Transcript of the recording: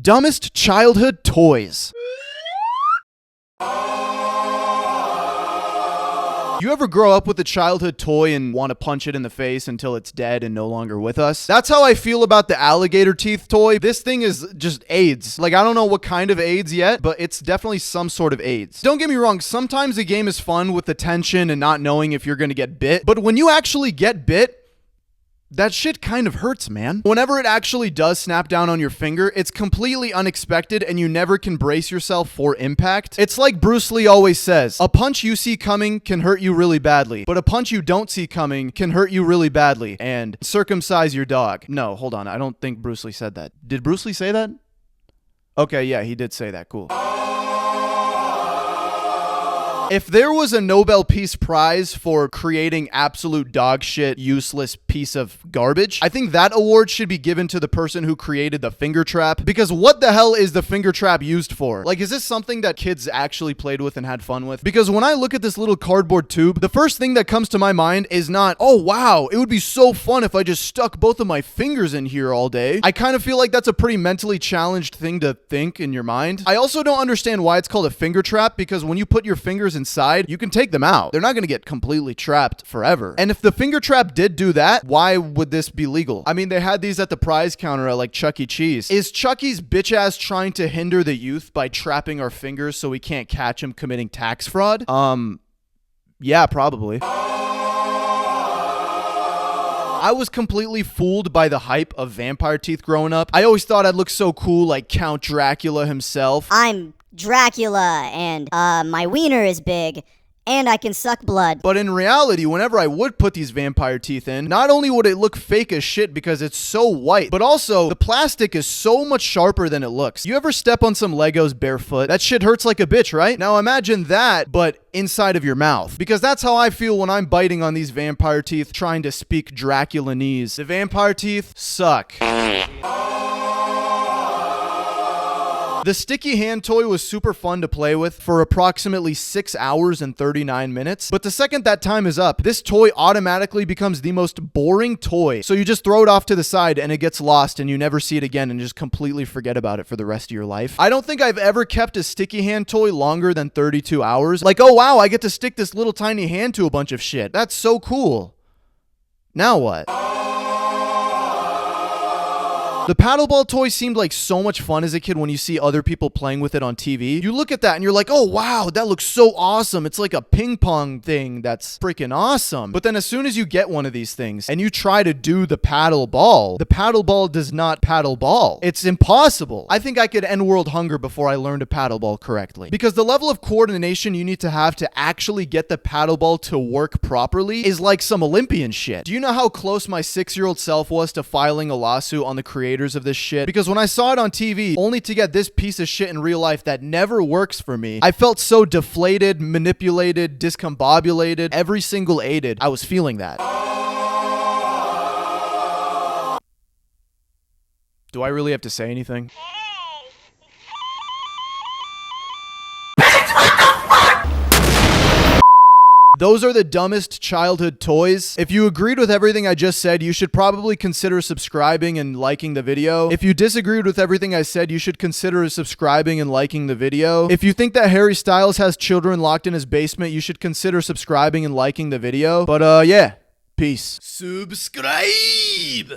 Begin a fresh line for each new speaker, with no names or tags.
dumbest childhood toys. You ever grow up with a childhood toy and want to punch it in the face until it's dead and no longer with us? That's how I feel about the alligator teeth toy. This thing is just AIDS. Like, I don't know what kind of AIDS yet, but it's definitely some sort of AIDS. Don't get me wrong, sometimes a game is fun with the tension and not knowing if you're gonna get bit, but when you actually get bit, that shit kind of hurts, man. Whenever it actually does snap down on your finger, it's completely unexpected and you never can brace yourself for impact. It's like Bruce Lee always says, a punch you see coming can hurt you really badly, but a punch you don't see coming can hurt you really badly. And circumcise your dog. No, hold on. I don't think Bruce Lee said that. Did Bruce Lee say that? Okay, yeah, he did say that. Cool. If there was a Nobel Peace Prize for creating absolute dog shit, useless piece of garbage, I think that award should be given to the person who created the finger trap, because what the hell is the finger trap used for? Like, is this something that kids actually played with and had fun with? Because when I look at this little cardboard tube, the first thing that comes to my mind is not, oh wow, it would be so fun if I just stuck both of my fingers in here all day. I kind of feel like that's a pretty mentally challenged thing to think in your mind. I also don't understand why it's called a finger trap, because when you put your fingers inside, you can take them out. They're not going to get completely trapped forever. And if the finger trap did do that, why would this be legal? I mean, they had these at the prize counter at like Chuck E. Cheese. Is Chuck E.'s bitch ass trying to hinder the youth by trapping our fingers so we can't catch him committing tax fraud? Yeah, probably. I was completely fooled by the hype of vampire teeth growing up. I always thought I'd look so cool like Count Dracula himself.
I'm Dracula, and my wiener is big, and I can suck blood.
But in reality, whenever I would put these vampire teeth in, not only would it look fake as shit because it's so white, but also the plastic is so much sharper than it looks. You ever step on some Legos barefoot? That shit hurts like a bitch, right? Now imagine that, but inside of your mouth. Because that's how I feel when I'm biting on these vampire teeth trying to speak Draculanese. The vampire teeth suck. The sticky hand toy was super fun to play with for approximately 6 hours and 39 minutes, but the second that time is up, this toy automatically becomes the most boring toy. So you just throw it off to the side and it gets lost and you never see it again and just completely forget about it for the rest of your life. I don't think I've ever kept a sticky hand toy longer than 32 hours. Like, oh wow, I get to stick this little tiny hand to a bunch of shit. That's so cool. Now what? The paddleball toy seemed like so much fun as a kid when you see other people playing with it on TV. You look at that and you're like, oh wow, that looks so awesome. It's like a ping pong thing that's freaking awesome. But then as soon as you get one of these things and you try to do the paddle ball does not paddle ball. It's impossible. I think I could end world hunger before I learned to paddle ball correctly. Because the level of coordination you need to have to actually get the paddle ball to work properly is like some Olympian shit. Do you know how close my 6-year-old self was to filing a lawsuit on the creator of this shit? Because when I saw it on TV, only to get this piece of shit in real life that never works for me, I felt so deflated, manipulated, discombobulated, every single aided. I was feeling that. Do I really have to say anything? Those are the dumbest childhood toys. If you agreed with everything I just said, you should probably consider subscribing and liking the video. If you disagreed with everything I said, you should consider subscribing and liking the video. If you think that Harry Styles has children locked in his basement, you should consider subscribing and liking the video. But yeah, peace. Subscribe!